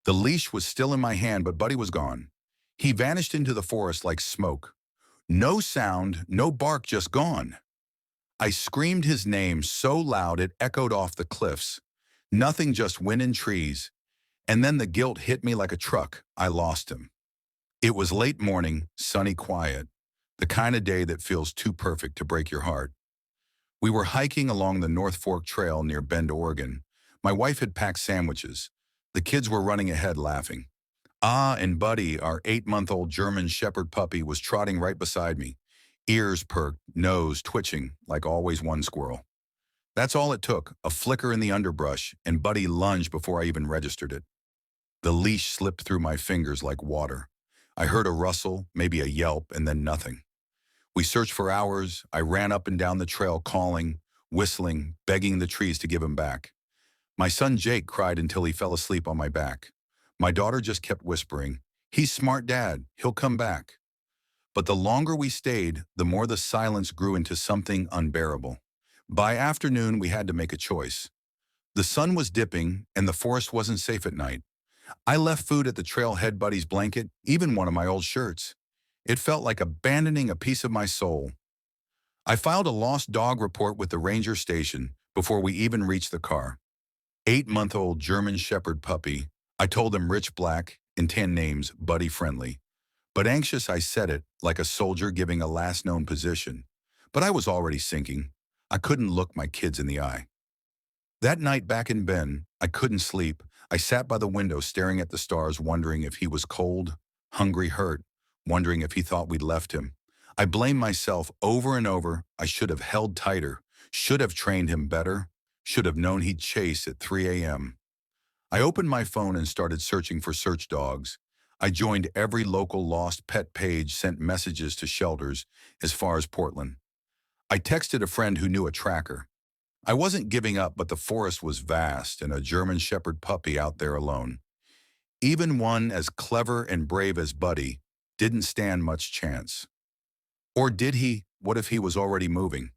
The leash was still in my hand, but Buddy was gone. He vanished into the forest like smoke. No sound, no bark, just gone. I screamed his name so loud it echoed off the cliffs. Nothing, just wind and trees. And then the guilt hit me like a truck. I lost him. It was late morning, sunny, quiet. The kind of day that feels too perfect to break your heart. We were hiking along the North Fork Trail near Bend, Oregon. My wife had packed sandwiches. The kids were running ahead laughing. And Buddy, our 8-month-old German Shepherd puppy, was trotting right beside me. Ears perked, nose twitching, like always one squirrel. That's all it took, a flicker in the underbrush, and Buddy lunged before I even registered it. The leash slipped through my fingers like water. I heard a rustle, maybe a yelp, and then nothing. We searched for hours. I ran up and down the trail calling, whistling, begging the trees to give him back. My son Jake cried until he fell asleep on my back. My daughter just kept whispering, "He's smart, Dad. He'll come back." But the longer we stayed, the more the silence grew into something unbearable. By afternoon, we had to make a choice. The sun was dipping, and the forest wasn't safe at night. I left food at the trailhead, Buddy's blanket, even one of my old shirts. It felt like abandoning a piece of my soul. I filed a lost dog report with the ranger station before we even reached the car. 8-month-old German Shepherd puppy. I told him rich black, in 10 names, Buddy friendly. But anxious, I said it, like a soldier giving a last known position. But I was already sinking. I couldn't look my kids in the eye. That night back in Bend, I couldn't sleep. I sat by the window staring at the stars, wondering if he was cold, hungry, hurt, wondering if he thought we'd left him. I blamed myself over and over. I should have held tighter, should have trained him better, should have known he'd chase at 3 a.m. I opened my phone and started searching for search dogs. I joined every local lost pet page, sent messages to shelters as far as Portland. I texted a friend who knew a tracker. I wasn't giving up, but the forest was vast and a German Shepherd puppy out there alone. Even one as clever and brave as Buddy didn't stand much chance. Or did he? What if he was already moving?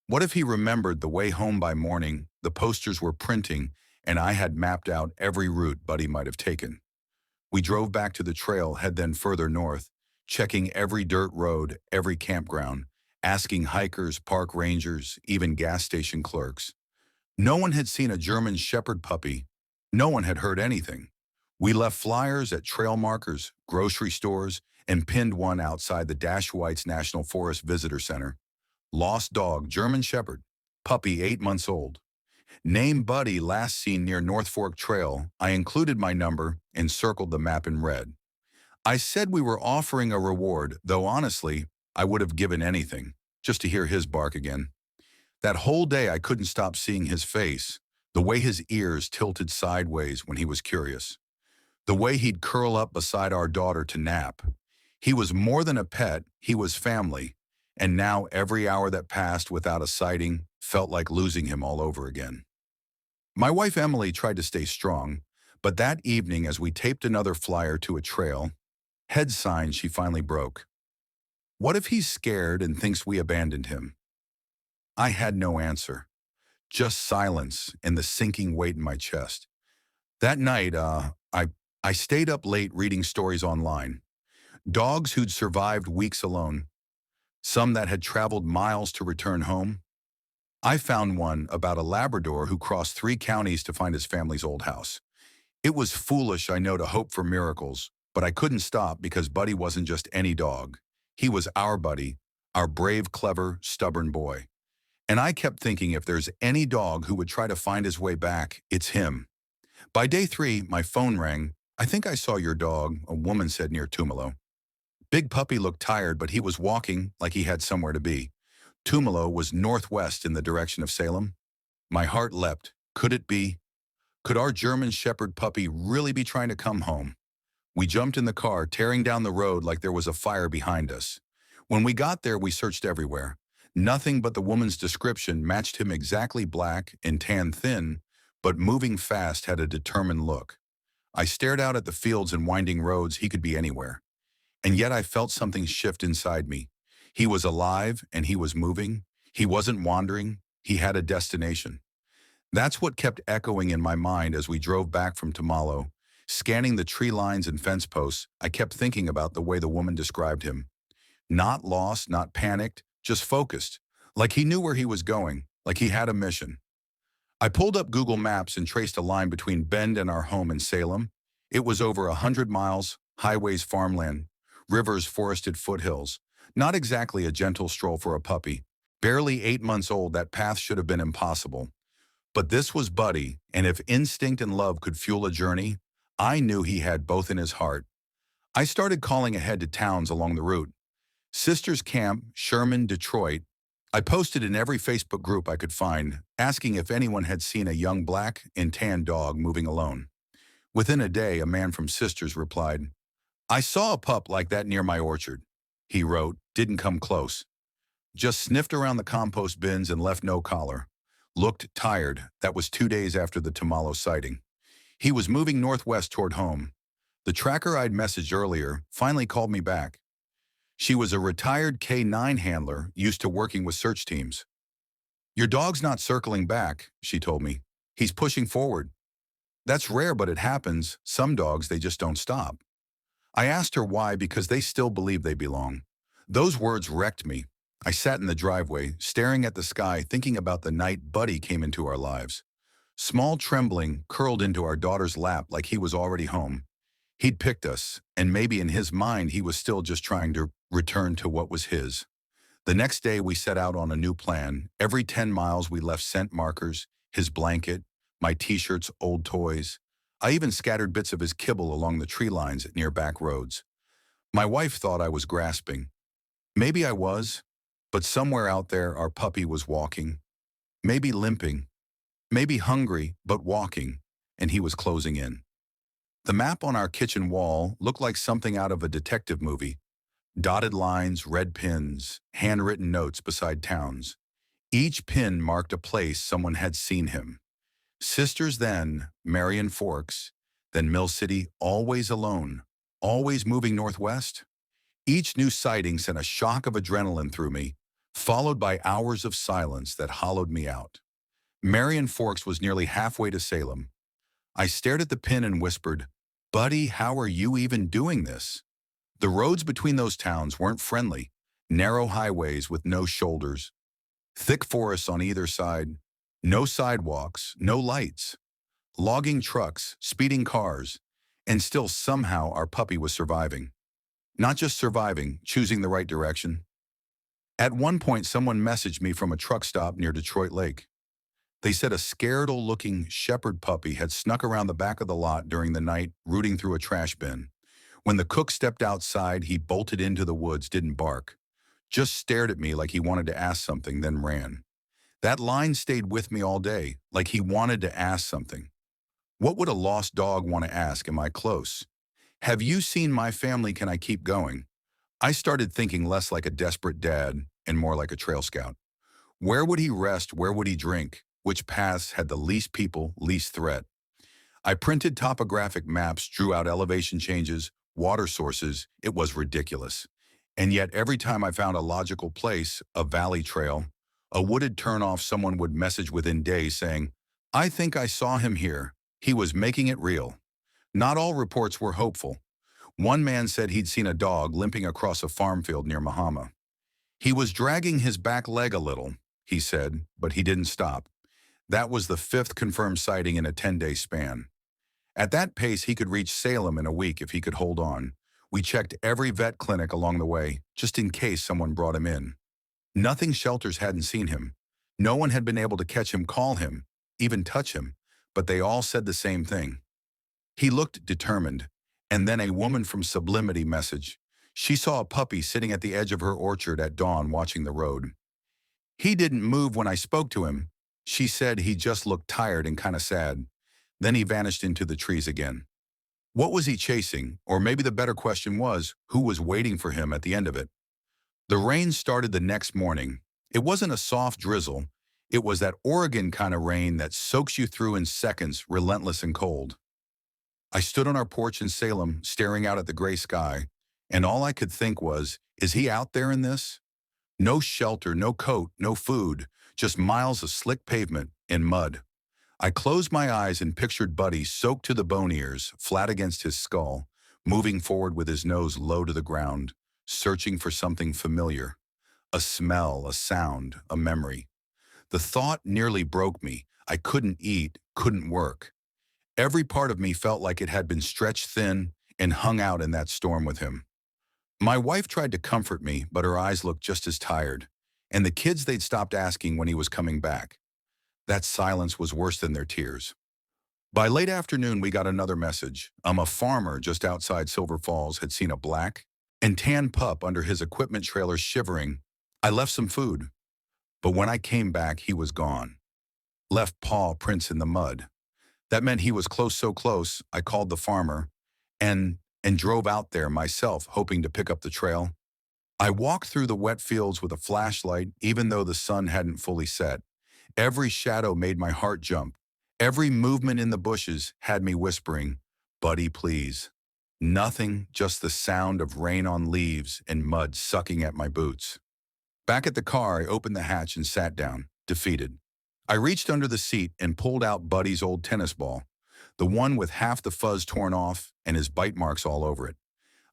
What if he remembered the way home by morning, the posters were printing, and I had mapped out every route Buddy might have taken? We drove back to the trailhead, then further north, checking every dirt road, every campground, asking hikers, park rangers, even gas station clerks. No one had seen a German Shepherd puppy. No one had heard anything. We left flyers at trail markers, grocery stores, and pinned one outside the Dash Whites National Forest Visitor Center. Lost dog, German Shepherd, puppy 8 months old. Name Buddy, last seen near North Fork Trail. I included my number and circled the map in red. I said we were offering a reward, though honestly, I would have given anything, just to hear his bark again. That whole day I couldn't stop seeing his face, the way his ears tilted sideways when he was curious, the way he'd curl up beside our daughter to nap. He was more than a pet, he was family, and now every hour that passed without a sighting felt like losing him all over again. My wife Emily tried to stay strong, but that evening as we taped another flyer to a trail, head sign, she finally broke. What if he's scared and thinks we abandoned him? I had no answer, just silence and the sinking weight in my chest. That night, I stayed up late reading stories online. Dogs who'd survived weeks alone, some that had traveled miles to return home. I found one about a Labrador who crossed 3 counties to find his family's old house. It was foolish, I know, to hope for miracles, but I couldn't stop because Buddy wasn't just any dog. He was our Buddy, our brave, clever, stubborn boy. And I kept thinking if there's any dog who would try to find his way back, it's him. By day 3, my phone rang. "I think I saw your dog," a woman said, near Tumalo. Big Puppy looked tired, but he was walking like he had somewhere to be. Tumalo was northwest in the direction of Salem. My heart leapt. Could it be? Could our German Shepherd puppy really be trying to come home? We jumped in the car, tearing down the road like there was a fire behind us. When we got there, we searched everywhere. Nothing but the woman's description matched him exactly: black and tan, thin, but moving fast, had a determined look. I stared out at the fields and winding roads. He could be anywhere. And yet I felt something shift inside me. He was alive and he was moving. He wasn't wandering. He had a destination. That's what kept echoing in my mind as we drove back from Tumalo, Scanning the tree lines and fence posts, I kept thinking about the way the woman described him. Not lost, not panicked, just focused. Like he knew where he was going, like he had a mission. I pulled up Google Maps and traced a line between Bend and our home in Salem. It was over 100 miles, highways, farmland, rivers, forested foothills. Not exactly a gentle stroll for a puppy. Barely 8 months old, that path should have been impossible. But this was Buddy, and if instinct and love could fuel a journey, I knew he had both in his heart. I started calling ahead to towns along the route. Sisters Camp, Sherman, Detroit. I posted in every Facebook group I could find, asking if anyone had seen a young black and tan dog moving alone. Within a day, a man from Sisters replied, "I saw a pup like that near my orchard." He wrote, "Didn't come close. Just sniffed around the compost bins and left no collar. Looked tired." That was 2 days after the Tamalo sighting. He was moving northwest toward home. The tracker I'd messaged earlier finally called me back. She was a retired K-9 handler used to working with search teams. "Your dog's not circling back," she told me. "He's pushing forward." That's rare, but it happens. Some dogs, they just don't stop. I asked her why, because they still believe they belong. Those words wrecked me. I sat in the driveway, staring at the sky, thinking about the night Buddy came into our lives. Small, trembling, curled into our daughter's lap like he was already home. He'd picked us, and maybe in his mind he was still just trying to return to what was his. The next day we set out on a new plan. Every 10 miles we left scent markers, his blanket, my t-shirts, old toys. I even scattered bits of his kibble along the tree lines at near back roads. My wife thought I was grasping. Maybe I was, but somewhere out there our puppy was walking. Maybe limping, maybe hungry, but walking, and he was closing in. The map on our kitchen wall looked like something out of a detective movie. Dotted lines, red pins, handwritten notes beside towns. Each pin marked a place someone had seen him. Sisters, then Marion Forks, then Mill City, always alone, always moving northwest. Each new sighting sent a shock of adrenaline through me, followed by hours of silence that hollowed me out. Marion Forks was nearly halfway to Salem. I stared at the pin and whispered, "Buddy, how are you even doing this?" The roads between those towns weren't friendly. Narrow highways with no shoulders. Thick forests on either side. No sidewalks, no lights. Logging trucks, speeding cars. And still somehow our puppy was surviving. Not just surviving, choosing the right direction. At one point, someone messaged me from a truck stop near Detroit Lake. They said a scared old-looking shepherd puppy had snuck around the back of the lot during the night, rooting through a trash bin. When the cook stepped outside, he bolted into the woods, didn't bark. Just stared at me like he wanted to ask something, then ran. That line stayed with me all day, like he wanted to ask something. What would a lost dog want to ask? Am I close? Have you seen my family? Can I keep going? I started thinking less like a desperate dad and more like a trail scout. Where would he rest? Where would he drink? Which paths had the least people, least threat? I printed topographic maps, drew out elevation changes, water sources. It was ridiculous. And yet every time I found a logical place, a valley trail, a wooded turnoff, someone would message within days saying, "I think I saw him here." He was making it real. Not all reports were hopeful. One man said he'd seen a dog limping across a farm field near Mahama. He was dragging his back leg a little, he said, but he didn't stop. That was the 5th confirmed sighting in a 10-day span. At that pace, he could reach Salem in a week if he could hold on. We checked every vet clinic along the way, just in case someone brought him in. Nothing shelters hadn't seen him. No one had been able to catch him, call him, even touch him, but they all said the same thing. He looked determined, and then a woman from Sublimity messaged. She saw a puppy sitting at the edge of her orchard at dawn watching the road. "He didn't move when I spoke to him." She said he just looked tired and kind of sad. Then he vanished into the trees again. What was he chasing? Or maybe the better question was, who was waiting for him at the end of it? The rain started the next morning. It wasn't a soft drizzle. It was that Oregon kind of rain that soaks you through in seconds, relentless and cold. I stood on our porch in Salem, staring out at the gray sky, and all I could think was, is he out there in this? No shelter, no coat, no food, just miles of slick pavement and mud. I closed my eyes and pictured Buddy soaked to the bone ears, flat against his skull, moving forward with his nose low to the ground, searching for something familiar. A smell, a sound, a memory. The thought nearly broke me. I couldn't eat, couldn't work. Every part of me felt like it had been stretched thin and hung out in that storm with him. My wife tried to comfort me, but her eyes looked just as tired. And the kids, they'd stopped asking when he was coming back. That silence was worse than their tears. By late afternoon, we got another message. A farmer just outside Silver Falls had seen a black and tan pup under his equipment trailer shivering. I left some food, but when I came back, he was gone. Left paw prints in the mud. That meant he was close, so close, I called the farmer and drove out there myself, hoping to pick up the trail. I walked through the wet fields with a flashlight, even though the sun hadn't fully set. Every shadow made my heart jump. Every movement in the bushes had me whispering, "Buddy, please." Nothing, just the sound of rain on leaves and mud sucking at my boots. Back at the car, I opened the hatch and sat down, defeated. I reached under the seat and pulled out Buddy's old tennis ball, the one with half the fuzz torn off and his bite marks all over it.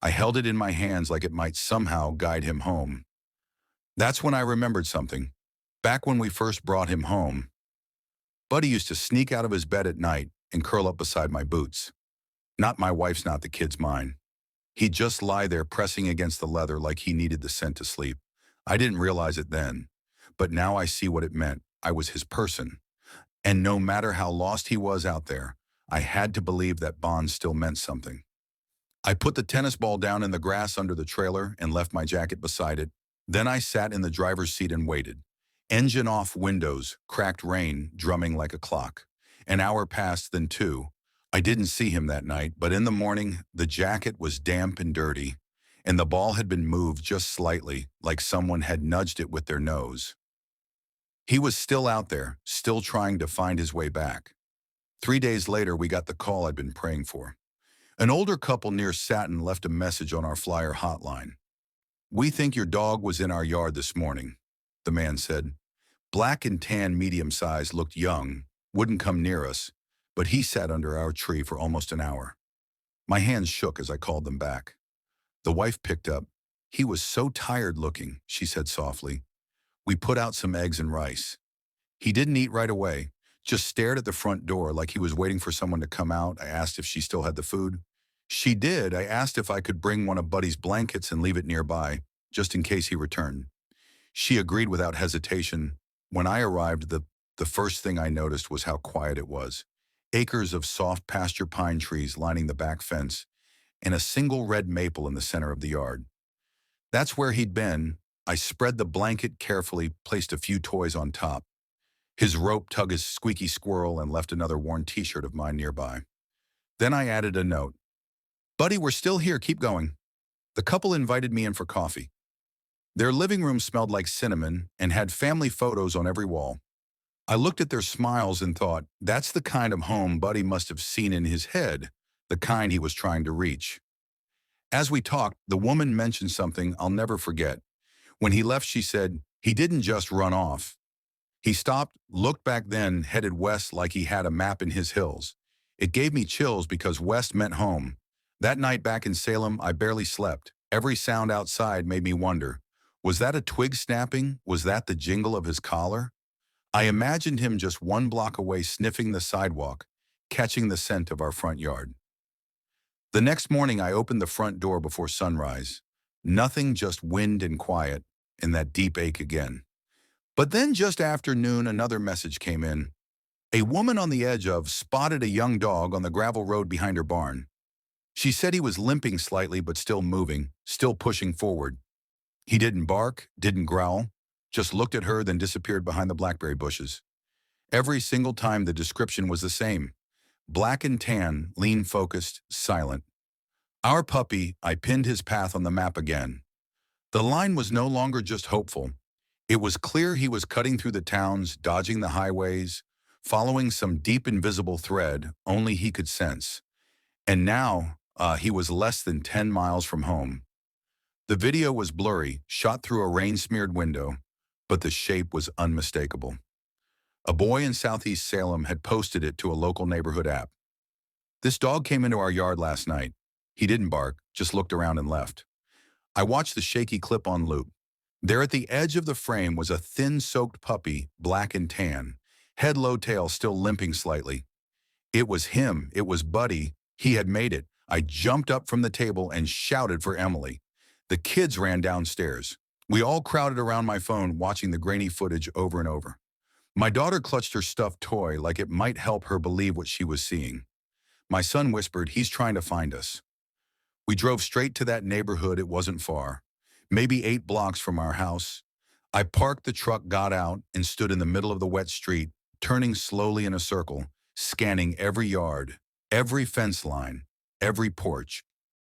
I held it in my hands like it might somehow guide him home. That's when I remembered something. Back when we first brought him home, Buddy used to sneak out of his bed at night and curl up beside my boots. Not my wife's, not the kids' mine. He'd just lie there pressing against the leather like he needed the scent to sleep. I didn't realize it then, but now I see what it meant. I was his person. And no matter how lost he was out there, I had to believe that bond still meant something. I put the tennis ball down in the grass under the trailer and left my jacket beside it. Then I sat in the driver's seat and waited. Engine off, windows, cracked rain, drumming like a clock. An hour passed, then two. I didn't see him that night, but in the morning, the jacket was damp and dirty, and the ball had been moved just slightly, like someone had nudged it with their nose. He was still out there, still trying to find his way back. 3 days later, we got the call I'd been praying for. An older couple near Satin left a message on our flyer hotline. "We think your dog was in our yard this morning," the man said. Black and tan, medium size, looked young, wouldn't come near us, but he sat under our tree for almost an hour. My hands shook as I called them back. The wife picked up. "He was so tired looking," she said softly. We put out some eggs and rice. He didn't eat right away, just stared at the front door like he was waiting for someone to come out. I asked if she still had the food. She did. I asked if I could bring one of Buddy's blankets and leave it nearby, just in case he returned. She agreed without hesitation. When I arrived, the first thing I noticed was how quiet it was. Acres of soft pasture pine trees lining the back fence, and a single red maple in the center of the yard. That's where he'd been. I spread the blanket carefully, placed a few toys on top. His rope tugged his squeaky squirrel and left another worn t-shirt of mine nearby. Then I added a note. "Buddy, we're still here, keep going." The couple invited me in for coffee. Their living room smelled like cinnamon and had family photos on every wall. I looked at their smiles and thought, that's the kind of home Buddy must have seen in his head, the kind he was trying to reach. As we talked, the woman mentioned something I'll never forget. When he left, she said, "He didn't just run off. He stopped, looked back, then headed west like he had a map in his hills." It gave me chills because west meant home. That night back in Salem, I barely slept. Every sound outside made me wonder, was that a twig snapping? Was that the jingle of his collar? I imagined him just one block away sniffing the sidewalk, catching the scent of our front yard. The next morning, I opened the front door before sunrise. Nothing, just wind and quiet, and that deep ache again. But then just after noon, another message came in. A woman on the edge of spotted a young dog on the gravel road behind her barn. She said he was limping slightly but still moving, still pushing forward. He didn't bark, didn't growl, just looked at her, then disappeared behind the blackberry bushes. Every single time the description was the same. Black and tan, lean-focused, silent. Our puppy, I pinned his path on the map again. The line was no longer just hopeful. It was clear he was cutting through the towns, dodging the highways, following some deep invisible thread only he could sense. And now, he was less than 10 miles from home. The video was blurry, shot through a rain-smeared window, but the shape was unmistakable. A boy in Southeast Salem had posted it to a local neighborhood app. This dog came into our yard last night. He didn't bark, just looked around and left. I watched the shaky clip on loop. There at the edge of the frame was a thin-soaked puppy, black and tan, head low tail still limping slightly. It was him. It was Buddy. He had made it. I jumped up from the table and shouted for Emily. The kids ran downstairs. We all crowded around my phone watching the grainy footage over and over. My daughter clutched her stuffed toy like it might help her believe what she was seeing. My son whispered, "He's trying to find us." We drove straight to that neighborhood. It wasn't far, maybe 8 blocks from our house. I parked the truck, got out, and stood in the middle of the wet street, turning slowly in a circle, scanning every yard, every fence line, every porch,